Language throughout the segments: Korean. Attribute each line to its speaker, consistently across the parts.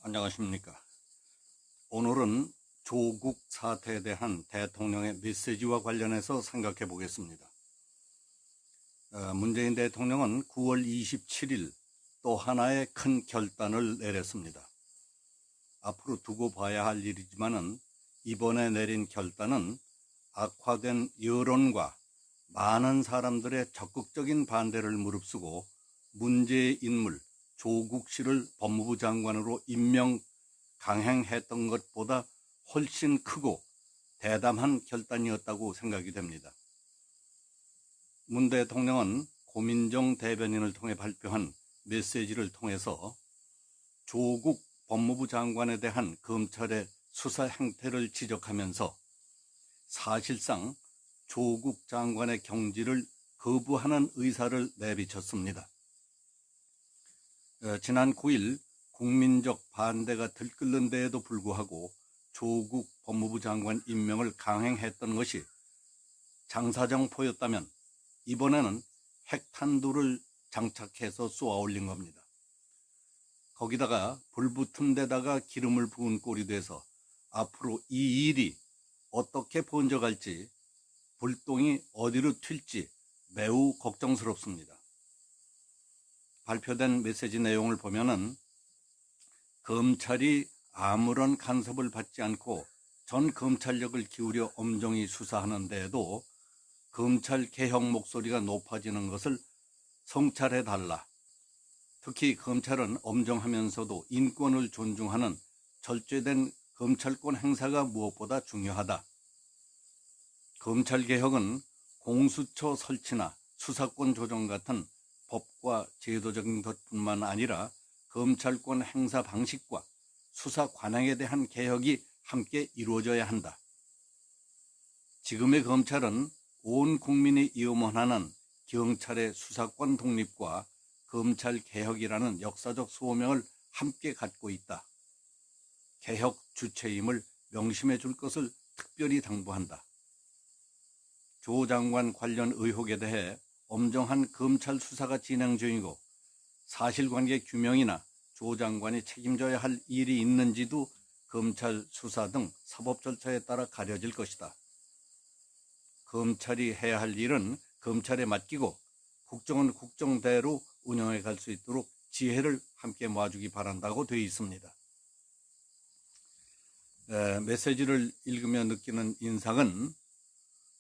Speaker 1: 안녕하십니까. 오늘은 조국 사태에 대한 대통령의 메시지와 관련해서 생각해 보겠습니다. 문재인 대통령은 9월 27일 또 하나의 큰 결단을 내렸습니다. 앞으로 두고 봐야 할 일이지만은 이번에 내린 결단은 악화된 여론과 많은 사람들의 적극적인 반대를 무릅쓰고 문제의 인물 조국 씨를 법무부 장관으로 임명 강행했던 것보다 훨씬 크고 대담한 결단이었다고 생각이 됩니다. 문 대통령은 고민정 대변인을 통해 발표한 메시지를 통해서 조국 법무부 장관에 대한 검찰의 수사 행태를 지적하면서 사실상 조국 장관의 경질을 거부하는 의사를 내비쳤습니다. 지난 9일 국민적 반대가 들끓는 데에도 불구하고 조국 법무부 장관 임명을 강행했던 것이 장사정포였다면 이번에는 핵탄두를 장착해서 쏘아 올린 겁니다. 거기다가 불붙은 데다가 기름을 부은 꼴이 돼서 앞으로 이 일이 어떻게 번져갈지, 불똥이 어디로 튈지 매우 걱정스럽습니다. 발표된 메시지 내용을 보면은 검찰이 아무런 간섭을 받지 않고 전 검찰력을 기울여 엄정히 수사하는 데에도 검찰 개혁 목소리가 높아지는 것을 성찰해달라. 특히 검찰은 엄정하면서도 인권을 존중하는 절제된 검찰권 행사가 무엇보다 중요하다. 검찰 개혁은 공수처 설치나 수사권 조정 같은 법과 제도적인 것뿐만 아니라 검찰권 행사 방식과 수사 관행에 대한 개혁이 함께 이루어져야 한다. 지금의 검찰은 온 국민이 염원하는 경찰의 수사권 독립과 검찰 개혁이라는 역사적 소명을 함께 갖고 있다. 개혁 주체임을 명심해 줄 것을 특별히 당부한다. 조 장관 관련 의혹에 대해 엄정한 검찰 수사가 진행 중이고 사실관계 규명이나 조 장관이 책임져야 할 일이 있는지도 검찰 수사 등 사법 절차에 따라 가려질 것이다. 검찰이 해야 할 일은 검찰에 맡기고 국정은 국정대로 운영해 갈 수 있도록 지혜를 함께 모아주기 바란다고 되어 있습니다. 메시지를 읽으며 느끼는 인상은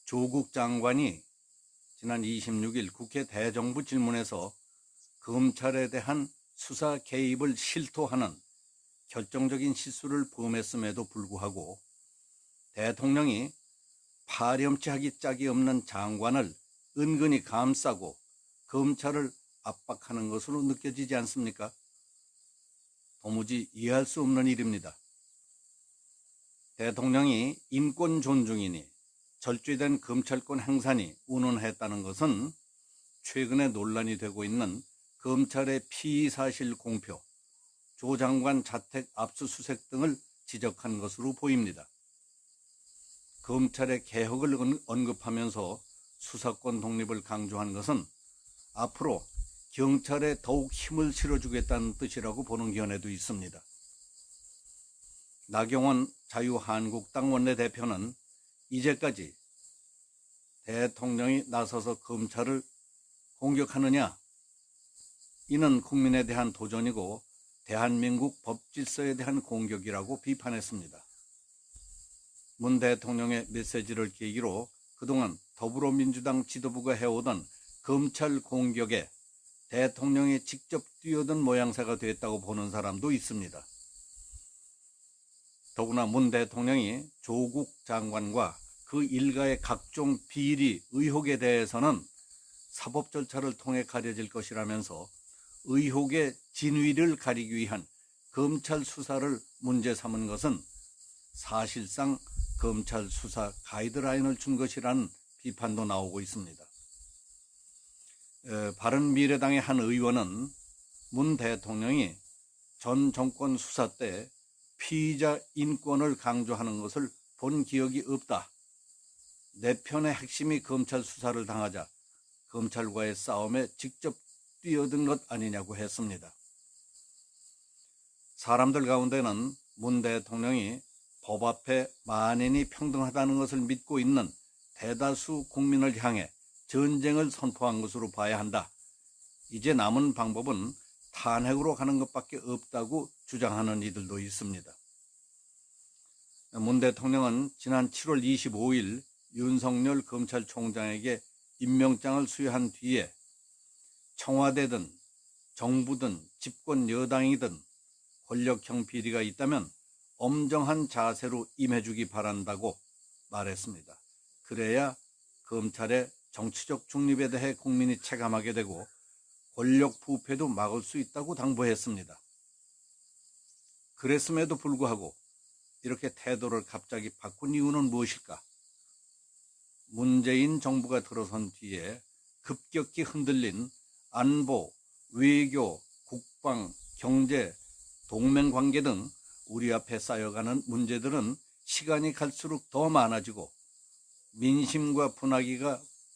Speaker 1: 조국 장관이 지난 26일 국회 대정부 질문에서 검찰에 대한 수사 개입을 실토하는 결정적인 실수를 범했음에도 불구하고 대통령이 파렴치하기 짝이 없는 장관을 은근히 감싸고 검찰을 압박하는 것으로 느껴지지 않습니까? 도무지 이해할 수 없는 일입니다. 대통령이 인권 존중이니 절제된 검찰권 행사니 운운했다는 것은 최근에 논란이 되고 있는 검찰의 피의사실 공표, 조 장관 자택 압수수색 등을 지적한 것으로 보입니다. 검찰의 개혁을 언급하면서 수사권 독립을 강조한 것은 앞으로 경찰에 더욱 힘을 실어주겠다는 뜻이라고 보는 견해도 있습니다. 나경원 자유한국당 원내대표는 이제까지 대통령이 나서서 검찰을 공격하느냐? 이는 국민에 대한 도전이고 대한민국 법질서에 대한 공격이라고 비판했습니다. 문 대통령의 메시지를 계기로 그동안 더불어민주당 지도부가 해오던 검찰 공격에 대통령이 직접 뛰어든 모양새가 됐다고 보는 사람도 있습니다. 더구나 문 대통령이 조국 장관과 그 일가의 각종 비리, 의혹에 대해서는 사법 절차를 통해 가려질 것이라면서 의혹의 진위를 가리기 위한 검찰 수사를 문제 삼은 것은 사실상 검찰 수사 가이드라인을 준 것이라는 비판도 나오고 있습니다. 바른미래당의 한 의원은 문 대통령이 전 정권 수사 때 피의자 인권을 강조하는 것을 본 기억이 없다. 내 편의 핵심이 검찰 수사를 당하자 검찰과의 싸움에 직접 뛰어든 것 아니냐고 했습니다. 사람들 가운데는 문 대통령이 법 앞에 만인이 평등하다는 것을 믿고 있는 대다수 국민을 향해 전쟁을 선포한 것으로 봐야 한다. 이제 남은 방법은 탄핵으로 가는 것밖에 없다고 주장하는 이들도 있습니다. 문 대통령은 지난 7월 25일 윤석열 검찰총장에게 임명장을 수여한 뒤에 청와대든 정부든 집권 여당이든 권력형 비리가 있다면 엄정한 자세로 임해주기 바란다고 말했습니다. 그래야 검찰의 정치적 중립에 대해 국민이 체감하게 되고 권력 부패도 막을 수 있다고 당부했습니다. 그랬음에도 불구하고 이렇게 태도를 갑자기 바꾼 이유는 무엇일까? 문재인 정부가 들어선 뒤에 급격히 흔들린 안보, 외교, 국방, 경제, 동맹관계 등 우리 앞에 쌓여가는 문제들은 시간이 갈수록 더 많아지고 민심과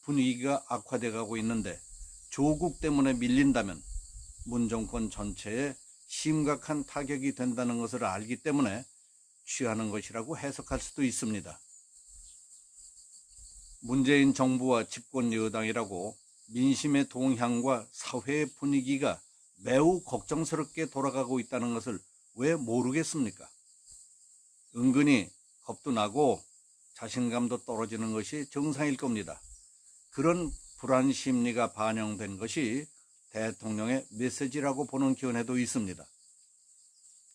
Speaker 1: 분위기가 악화돼 가고 있는데 조국 때문에 밀린다면 문 정권 전체에 심각한 타격이 된다는 것을 알기 때문에 취하는 것이라고 해석할 수도 있습니다. 문재인 정부와 집권 여당이라고 민심의 동향과 사회의 분위기가 매우 걱정스럽게 돌아가고 있다는 것을 왜 모르겠습니까? 은근히 겁도 나고 자신감도 떨어지는 것이 정상일 겁니다. 그런 불안 심리가 반영된 것이 대통령의 메시지라고 보는 견해도 있습니다.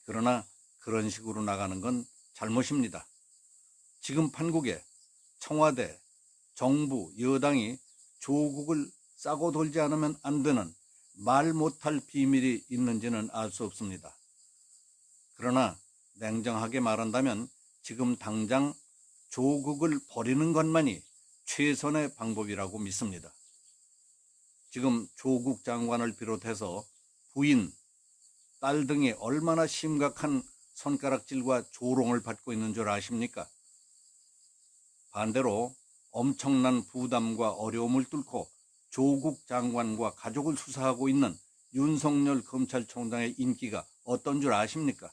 Speaker 1: 그러나 그런 식으로 나가는 건 잘못입니다. 지금 판국에 청와대, 정부, 여당이 조국을 싸고 돌지 않으면 안 되는 말 못할 비밀이 있는지는 알 수 없습니다. 그러나 냉정하게 말한다면 지금 당장 조국을 버리는 것만이 최선의 방법이라고 믿습니다. 지금 조국 장관을 비롯해서 부인, 딸 등이 얼마나 심각한 손가락질과 조롱을 받고 있는 줄 아십니까? 반대로 엄청난 부담과 어려움을 뚫고 조국 장관과 가족을 수사하고 있는 윤석열 검찰총장의 인기가 어떤 줄 아십니까?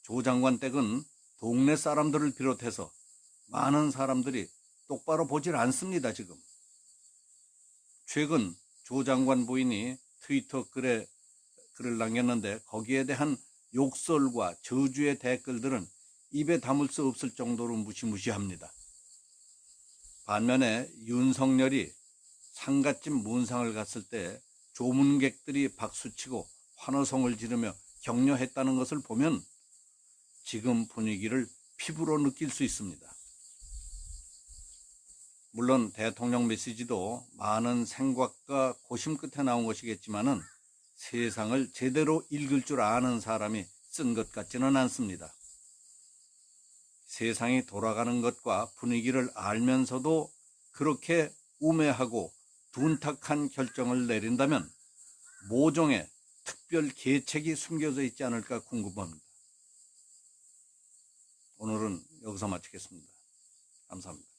Speaker 1: 조 장관 댁은 동네 사람들을 비롯해서 많은 사람들이 똑바로 보질 않습니다, 지금. 최근 조 장관 부인이 트위터 글을 남겼는데 거기에 대한 욕설과 저주의 댓글들은 입에 담을 수 없을 정도로 무시무시합니다. 반면에 윤석열이 상갓집 문상을 갔을 때 조문객들이 박수치고 환호성을 지르며 격려했다는 것을 보면 지금 분위기를 피부로 느낄 수 있습니다. 물론 대통령 메시지도 많은 생각과 고심 끝에 나온 것이겠지만은 세상을 제대로 읽을 줄 아는 사람이 쓴 것 같지는 않습니다. 세상이 돌아가는 것과 분위기를 알면서도 그렇게 우매하고 둔탁한 결정을 내린다면 모종의 특별 계책이 숨겨져 있지 않을까 궁금합니다. 오늘은 여기서 마치겠습니다. 감사합니다.